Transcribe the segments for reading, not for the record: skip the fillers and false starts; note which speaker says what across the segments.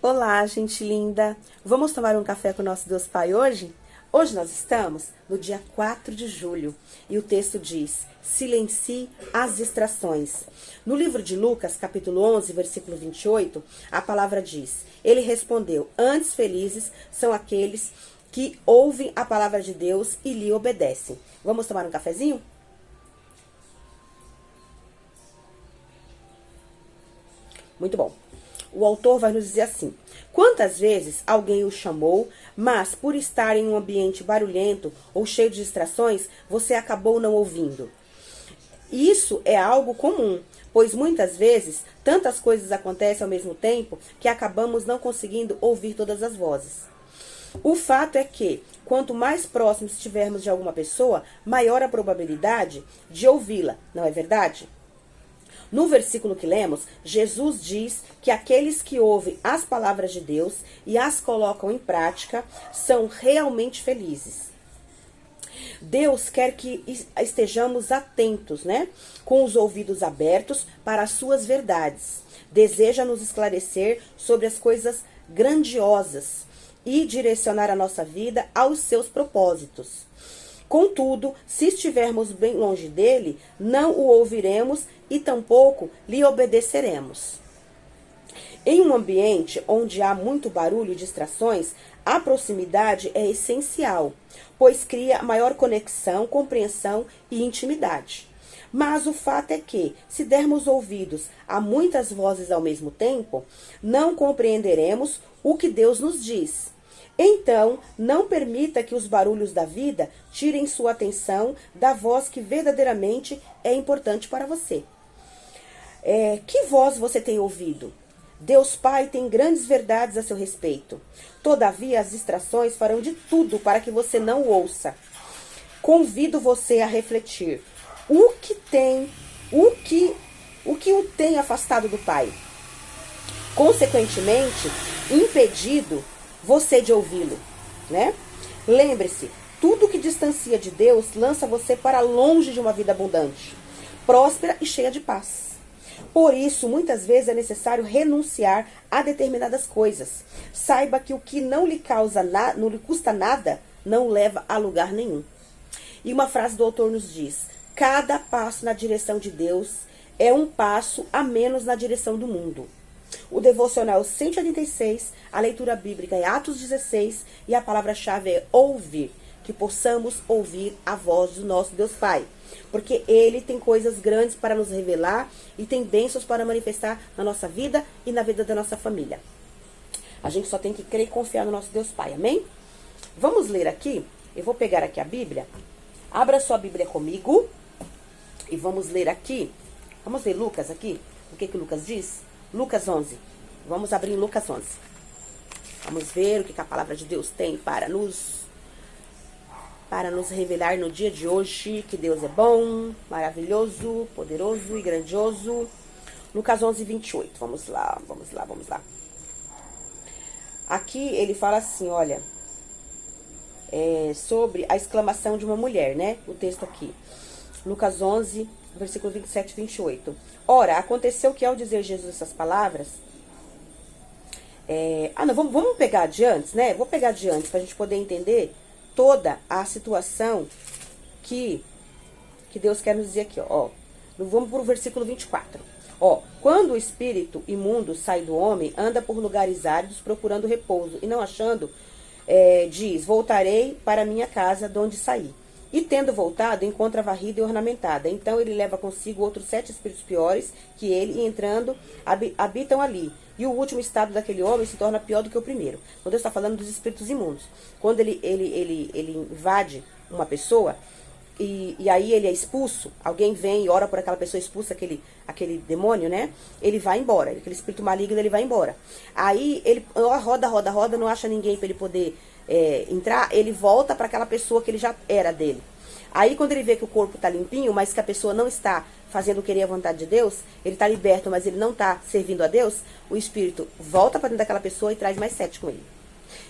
Speaker 1: Olá, gente linda! Vamos tomar um café com o nosso Deus Pai hoje? Hoje nós estamos no dia 4 de julho e o texto diz: silencie as distrações. No livro de Lucas, capítulo 11, versículo 28, a palavra diz: ele respondeu: antes felizes são aqueles que ouvem a palavra de Deus e lhe obedecem. Vamos tomar um cafezinho? Muito bom. O autor vai nos dizer assim: quantas vezes alguém o chamou, mas por estar em um ambiente barulhento ou cheio de distrações, você acabou não ouvindo? Isso é algo comum, pois muitas vezes tantas coisas acontecem ao mesmo tempo que acabamos não conseguindo ouvir todas as vozes. O fato é que, quanto mais próximos estivermos de alguma pessoa, maior a probabilidade de ouvi-la, não é verdade? No versículo que lemos, Jesus diz que aqueles que ouvem as palavras de Deus e as colocam em prática são realmente felizes. Deus quer que estejamos atentos, né? Com os ouvidos abertos para as suas verdades. Deseja nos esclarecer sobre as coisas grandiosas e direcionar a nossa vida aos seus propósitos. Contudo, se estivermos bem longe dele, não o ouviremos e tampouco lhe obedeceremos. Em um ambiente onde há muito barulho e distrações, a proximidade é essencial, pois cria maior conexão, compreensão e intimidade. Mas o fato é que, se dermos ouvidos a muitas vozes ao mesmo tempo, não compreenderemos o que Deus nos diz. Então, não permita que os barulhos da vida tirem sua atenção da voz que verdadeiramente é importante para você. Que voz você tem ouvido? Deus Pai tem grandes verdades a seu respeito. Todavia, as distrações farão de tudo para que você não o ouça. Convido você a refletir. O que o tem afastado do Pai? Consequentemente, impedido você de ouvi-lo, né? Lembre-se, tudo que distancia de Deus lança você para longe de uma vida abundante, próspera e cheia de paz. Por isso, muitas vezes é necessário renunciar a determinadas coisas. Saiba que o que não lhe não lhe custa nada, não leva a lugar nenhum. E uma frase do autor nos diz: cada passo na direção de Deus é um passo a menos na direção do mundo. O devocional 186, a leitura bíblica é Atos 16 e a palavra-chave é ouvir. Que possamos ouvir a voz do nosso Deus Pai. Porque Ele tem coisas grandes para nos revelar e tem bênçãos para manifestar na nossa vida e na vida da nossa família. A gente só tem que crer e confiar no nosso Deus Pai, amém? Vamos ler aqui, eu vou pegar aqui a Bíblia. Abra sua Bíblia comigo e vamos ler aqui. Vamos ler Lucas aqui, o que Lucas diz? Lucas 11. Vamos abrir em Lucas 11. Vamos ver o que a palavra de Deus tem para nos revelar no dia de hoje. Que Deus é bom, maravilhoso, poderoso e grandioso. Lucas 11, 28. Vamos lá. Aqui ele fala assim, olha, sobre a exclamação de uma mulher, né? O texto aqui. Lucas 11, versículo 27 e 28. Ora, aconteceu que ao dizer Jesus essas palavras... vamos pegar adiante, né? Vou pegar adiante para a gente poder entender toda a situação que Deus quer nos dizer aqui, ó. Vamos para o versículo 24. Ó, quando o espírito imundo sai do homem, anda por lugares áridos procurando repouso, e não achando, diz, voltarei para minha casa de onde saí. E tendo voltado, encontra varrida e ornamentada. Então ele leva consigo outros 7 espíritos piores que ele, e entrando, habitam ali. E o último estado daquele homem se torna pior do que o primeiro. Então Deus está falando dos espíritos imundos. Quando ele invade uma pessoa, e aí ele é expulso, alguém vem e ora por aquela pessoa, expulsa aquele demônio, né? Ele vai embora, aquele espírito maligno, ele vai embora. Aí ele roda, não acha ninguém para ele poder entrar, ele volta para aquela pessoa que ele já era dele. Aí quando ele vê que o corpo está limpinho, mas que a pessoa não está fazendo querer a vontade de Deus, ele está liberto, mas ele não está servindo a Deus, o espírito volta para dentro daquela pessoa e traz mais 7 com ele.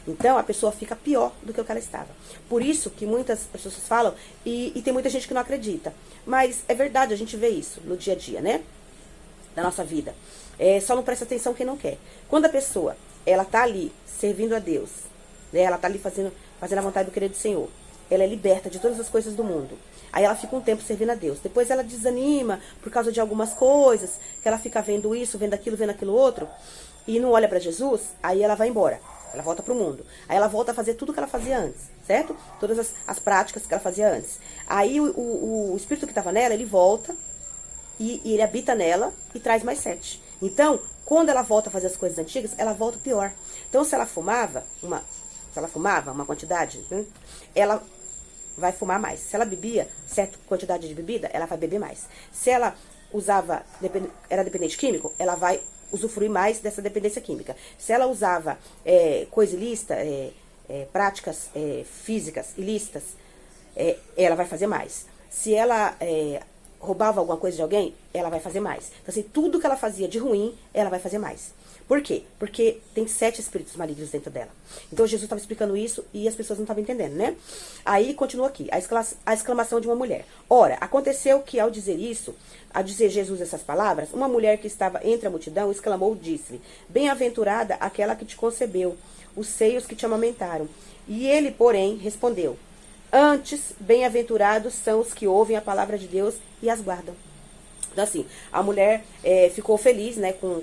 Speaker 1: Então a pessoa fica pior do que o que ela estava. Por isso que muitas pessoas falam, e tem muita gente que não acredita. Mas é verdade, a gente vê isso no dia a dia, né? Da nossa vida. Só não presta atenção quem não quer. Quando a pessoa ela tá ali servindo a Deus, né? Ela tá ali fazendo a vontade do querer do Senhor. Ela é liberta de todas as coisas do mundo. Aí ela fica um tempo servindo a Deus. Depois ela desanima por causa de algumas coisas, que ela fica vendo isso, vendo aquilo outro, e não olha para Jesus, aí ela vai embora. Ela volta pro mundo. Aí ela volta a fazer tudo que ela fazia antes, certo? Todas as práticas que ela fazia antes. Aí o espírito que estava nela, ele volta, e ele habita nela e traz mais 7. Então, quando ela volta a fazer as coisas antigas, ela volta pior. Então, se ela fumava uma quantidade, ela vai fumar mais. Se ela bebia certa quantidade de bebida, ela vai beber mais. Se ela era dependente químico, ela vai usufruir mais dessa dependência química. Se ela usava coisa ilícita, práticas físicas ilícitas, ela vai fazer mais. Se ela roubava alguma coisa de alguém, ela vai fazer mais. Então, assim, tudo que ela fazia de ruim, ela vai fazer mais. Por quê? Porque tem 7 espíritos malignos dentro dela. Então, Jesus estava explicando isso e as pessoas não estavam entendendo, né? Aí, continua aqui, a exclamação de uma mulher. Ora, aconteceu que ao dizer Jesus essas palavras, uma mulher que estava entre a multidão exclamou, disse-lhe, bem-aventurada aquela que te concebeu, os seios que te amamentaram. E ele, porém, respondeu, antes, bem-aventurados são os que ouvem a palavra de Deus e as guardam. Então, assim, a mulher ficou feliz, né, com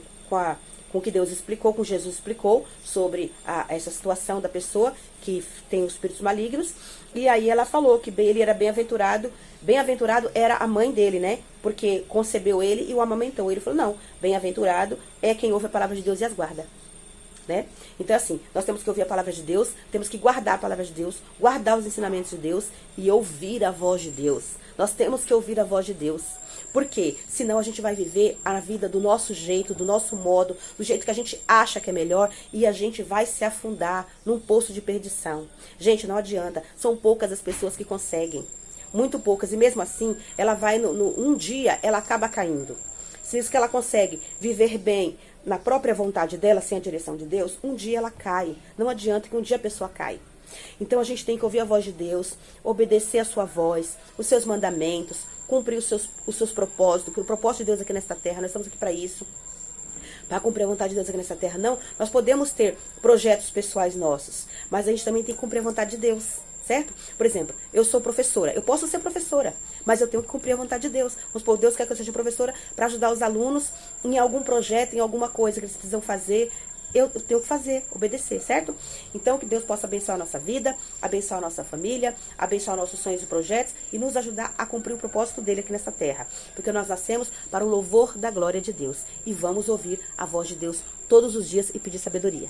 Speaker 1: o que Deus explicou, com Jesus explicou sobre essa situação da pessoa que tem os espíritos malignos. E aí ela falou que ele era bem-aventurado era a mãe dele, né, porque concebeu ele e o amamentou. Ele falou, não, bem-aventurado é quem ouve a palavra de Deus e as guarda. Né? Então, assim, nós temos que ouvir a palavra de Deus, temos que guardar a palavra de Deus, guardar os ensinamentos de Deus e ouvir a voz de Deus. Nós temos que ouvir a voz de Deus. Por quê? Senão a gente vai viver a vida do nosso jeito, do nosso modo, do jeito que a gente acha que é melhor e a gente vai se afundar num poço de perdição. Gente, não adianta. São poucas as pessoas que conseguem. Muito poucas. E mesmo assim, ela vai, um dia, ela acaba caindo. Se isso que ela consegue viver bem na própria vontade dela, sem a direção de Deus, um dia ela cai. Não adianta que um dia a pessoa cai. Então a gente tem que ouvir a voz de Deus, obedecer a sua voz, os seus mandamentos, cumprir os seus propósitos, o propósito de Deus aqui nesta terra, nós estamos aqui para isso. Para cumprir a vontade de Deus aqui nessa terra, não. Nós podemos ter projetos pessoais nossos, mas a gente também tem que cumprir a vontade de Deus. Certo? Por exemplo, eu sou professora. Eu posso ser professora, mas eu tenho que cumprir a vontade de Deus. Vamos supor, Deus quer que eu seja professora para ajudar os alunos em algum projeto, em alguma coisa que eles precisam fazer. Eu tenho que fazer, obedecer, certo? Então, que Deus possa abençoar a nossa vida, abençoar a nossa família, abençoar nossos sonhos e projetos e nos ajudar a cumprir o propósito dele aqui nessa terra. Porque nós nascemos para o louvor da glória de Deus. E vamos ouvir a voz de Deus todos os dias e pedir sabedoria.